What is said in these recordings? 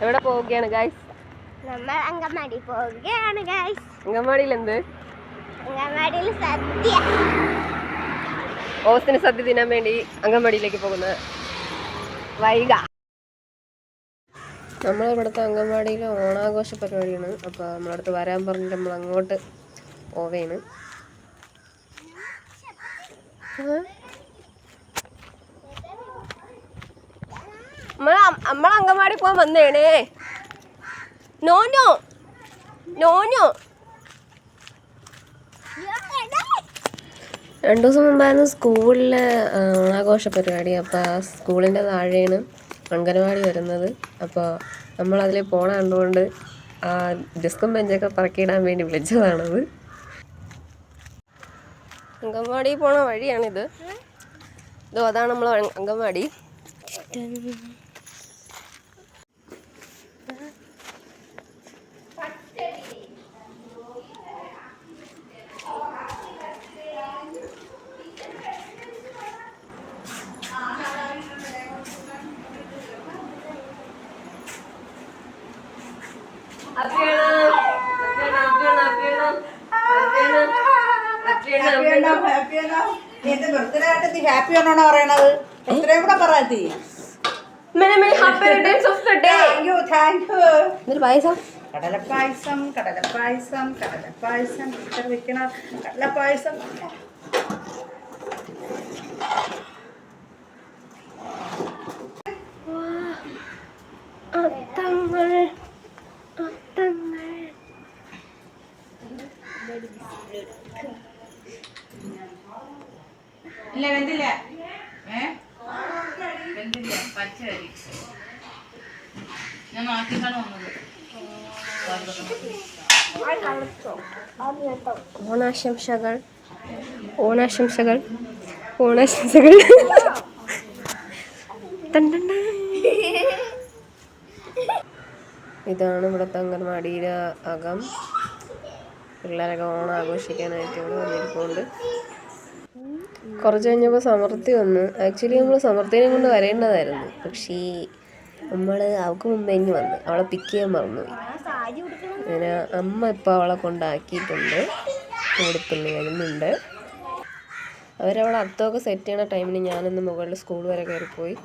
എവിടെ പോവുകയാണ് ഗൈസ്? നമ്മൾ അങ്കമാടി പോവുകയാണ് ഗൈസ്. അങ്കമാടിയിൽ എന്ത്? അങ്കമാടിയിൽ സദ്യ. ഓസിന് സദ്യ തിന്നാൻ വേണ്ടി അങ്കമാടിയിലേക്ക് പോകുന്ന വൈക. നമ്മളിവിടുത്തെ അങ്കമാടിയിലെ ഓണാഘോഷ പരിപാടിയാണ്. അപ്പോൾ നമ്മളടുത്ത് വരാൻ പറഞ്ഞിട്ട് നമ്മൾ അങ്ങോട്ട് പോവേണ്. നമ്മൾ അങ്കമാടി പോകാൻ വന്നേണേ. നോനോ നോനോ 2 ദിവസം മുമ്പായിരുന്നു സ്കൂളിലെ ഓണാഘോഷ പരിപാടി. അപ്പോൾ ആ സ്കൂളിൻ്റെ താഴെയാണ് അംഗനവാടി വരുന്നത്. അപ്പോൾ നമ്മളതിൽ പോണ കണ്ടുകൊണ്ട് ആ ഡെസ്കും ബെഞ്ചൊക്കെ പറക്കിയിടാൻ വേണ്ടി വിളിച്ചതാണത്. അംഗൻവാടി പോണ വഴിയാണിത്. അതാണ് നമ്മൾ അംഗൻവാടി. ഹാപ്പി ആണോ പറയണത്? എത്രയും കൂടെ പറയാത്തി. കടലപ്പായസം കടലപ്പായസം കടലപ്പായസം വെക്കണം. കടലപ്പായസം ഇല്ല വെന്തില്ല. വെന്തില്ല പച്ചരി ഞാൻ മാറ്റിക്കാണ് വന്നത്. ഓണാശംസകൾ ഓണാശംസകൾ ഓണാശംസകൾ. ഇതാണ് ഇവിടുത്തെ അംഗൻവാടിയുടെ അകം. പിള്ളേരൊക്കെ ഓണം ആഘോഷിക്കാനായിട്ട് ഇവിടെ വന്നിരിക്കുന്നുണ്ട്. കുറച്ച് കഴിഞ്ഞപ്പോൾ സമൃദ്ധി വന്നു. ആക്ച്വലി നമ്മൾ സമൃദ്ധിനെ കൊണ്ട് വരേണ്ടതായിരുന്നു. പക്ഷേ നമ്മൾ അവൾക്ക് മുമ്പേ ഇങ്ങ് വന്ന് അവളെ പിക്ക് ചെയ്യാൻ മറന്നുപോയി. അങ്ങനെ അമ്മ ഇപ്പോൾ അവളെ കൊണ്ടാക്കിയിട്ടുണ്ട്. കൊടുത്തുള്ളി വരുന്നുണ്ട്. അവരവിടെ അത്തമൊക്കെ സെറ്റ് ചെയ്യണ ടൈമിന് ഞാനൊന്ന് മുകളിൽ സ്കൂൾ വരെ കയറിപ്പോയി.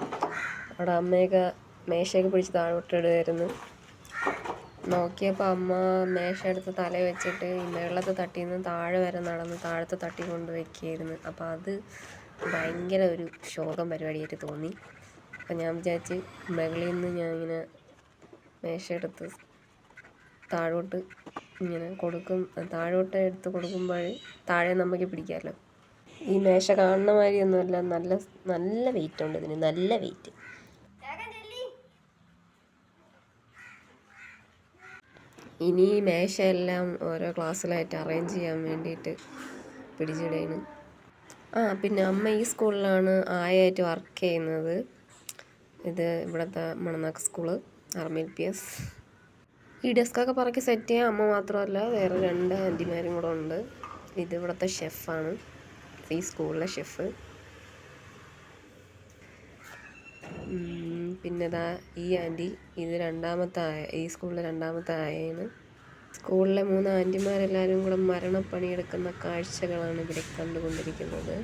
അവിടെ അമ്മയൊക്കെ മേശയൊക്കെ പിടിച്ച് താഴോട്ടിടുമായിരുന്നു. നോക്കിയപ്പോൾ അമ്മ മേശ എടുത്ത് തല വെച്ചിട്ട് ഈ മേളത്തെ തട്ടിൽ നിന്ന് താഴെ വരെ നടന്ന് താഴത്തെ തട്ടി കൊണ്ട് വയ്ക്കുകയായിരുന്നു. അപ്പോൾ അത് ഭയങ്കര ഒരു ശോകം പരിപാടിയായിട്ട് തോന്നി. അപ്പം ഞാൻ വിചാരിച്ച് മുകളിൽ നിന്ന് ഞാൻ ഇങ്ങനെ മേശ എടുത്ത് താഴോട്ട് ഇങ്ങനെ കൊടുക്കും. താഴോട്ട് എടുത്ത് കൊടുക്കുമ്പോൾ താഴെ നമുക്ക് പിടിക്കാമല്ലോ. ഈ മേശ കാണുന്ന മാതിരിയൊന്നുമല്ല. നല്ല വെയിറ്റ് ഉണ്ട് ഇതിന്, നല്ല വെയിറ്റ്. ഇനി മേശയെല്ലാം ഓരോ ക്ലാസ്സിലായിട്ട് അറേഞ്ച് ചെയ്യാൻ വേണ്ടിയിട്ട് പിടിച്ചിടയാണ്. പിന്നെ അമ്മ ഈ സ്കൂളിലാണ് ആയായിട്ട് വർക്ക് ചെയ്യുന്നത്. ഇത് ഇവിടുത്തെ മണനാക്ക് സ്കൂള് RMLPS. ഈ ഡെസ്കൊക്കെ പറക്കി സെറ്റ് ചെയ്യാൻ അമ്മ മാത്രമല്ല വേറെ 2 ആൻറ്റിമാരും കൂടെ ഉണ്ട്. ഇത് ഇവിടുത്തെ ഷെഫാണ്, ഈ സ്കൂളിലെ ഷെഫ്. പിന്നെ ഈ ആൻറ്റി ഇത് ഈ സ്കൂളിലെ 2ാമത്തെ ആയാണ്. സ്കൂളിലെ 3 ആൻറ്റിമാരെല്ലാവരും കൂടെ മരണപ്പണിയെടുക്കുന്ന കാഴ്ചകളാണ് ഇവിടെ കണ്ടുകൊണ്ടിരിക്കുന്നത്.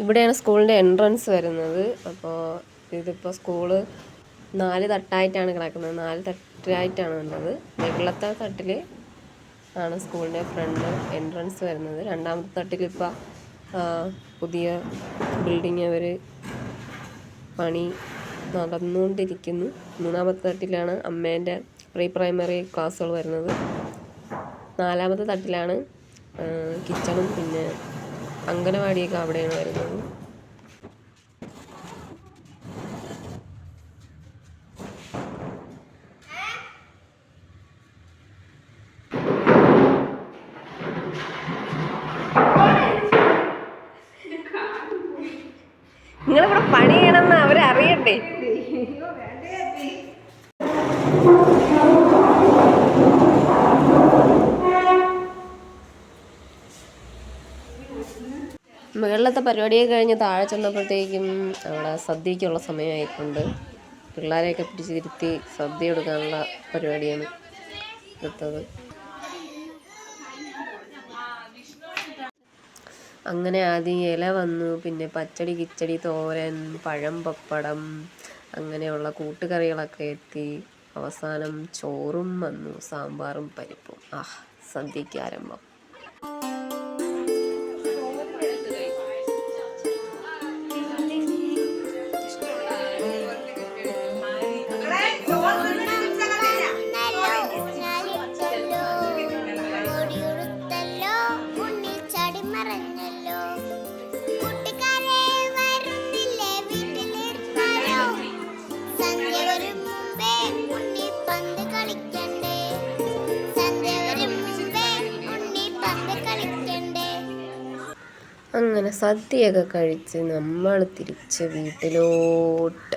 ഇവിടെയാണ് സ്കൂളിൻ്റെ എൻട്രൻസ് വരുന്നത്. അപ്പോൾ ഇതിപ്പോൾ സ്കൂള് 4 തട്ടായിട്ടാണ് കിടക്കുന്നത്. 4 തട്ടായിട്ടാണ് വന്നത്. മുകളിലത്തെ തട്ടിൽ ആണ് സ്കൂളിൻ്റെ ഫ്രണ്ട് എൻട്രൻസ് വരുന്നത്. 2ാമത്തെ തട്ടിലിപ്പോൾ പുതിയ ബിൽഡിങ് അവർ പണി നടന്നുകൊണ്ടിരിക്കുന്നു. 3ാമത്തെ തട്ടിലാണ് അമ്മേൻ്റെ പ്രീ പ്രൈമറി ക്ലാസ്സുകൾ വരുന്നത്. 4ാമത്തെ തട്ടിലാണ് കിച്ചണും പിന്നെ അംഗനവാടിയൊക്കെ അവിടെയാണ് വരുന്നത്. നിങ്ങളിവിടെ പണി ചെയ്യണമെന്ന് അവരറിയണ്ടേ? മുകളിലത്തെ പരിപാടിയൊക്കെ കഴിഞ്ഞ് താഴെ ചെന്നപ്പോഴത്തേക്കും അവിടെ സദ്യക്കുള്ള സമയമായിട്ടുണ്ട്. പിള്ളേരെയൊക്കെ പിടിച്ചിരുത്തി സദ്യ കൊടുക്കാനുള്ള പരിപാടിയാണ് എടുത്തത്. അങ്ങനെ ആദ്യം ഇല വന്നു, പിന്നെ പച്ചടി, കിച്ചടി, തോരൻ, പഴം, പപ്പടം, അങ്ങനെയുള്ള കൂട്ടുകറികളൊക്കെ എത്തി. അവസാനം ചോറും വന്നു, സാമ്പാറും പരിപ്പും. സദ്യയ്ക്ക് ആരംഭം. അങ്ങനെ സദ്യയൊക്കെ കഴിച്ച് നമ്മൾ തിരിച്ച് വീട്ടിലോട്ട്.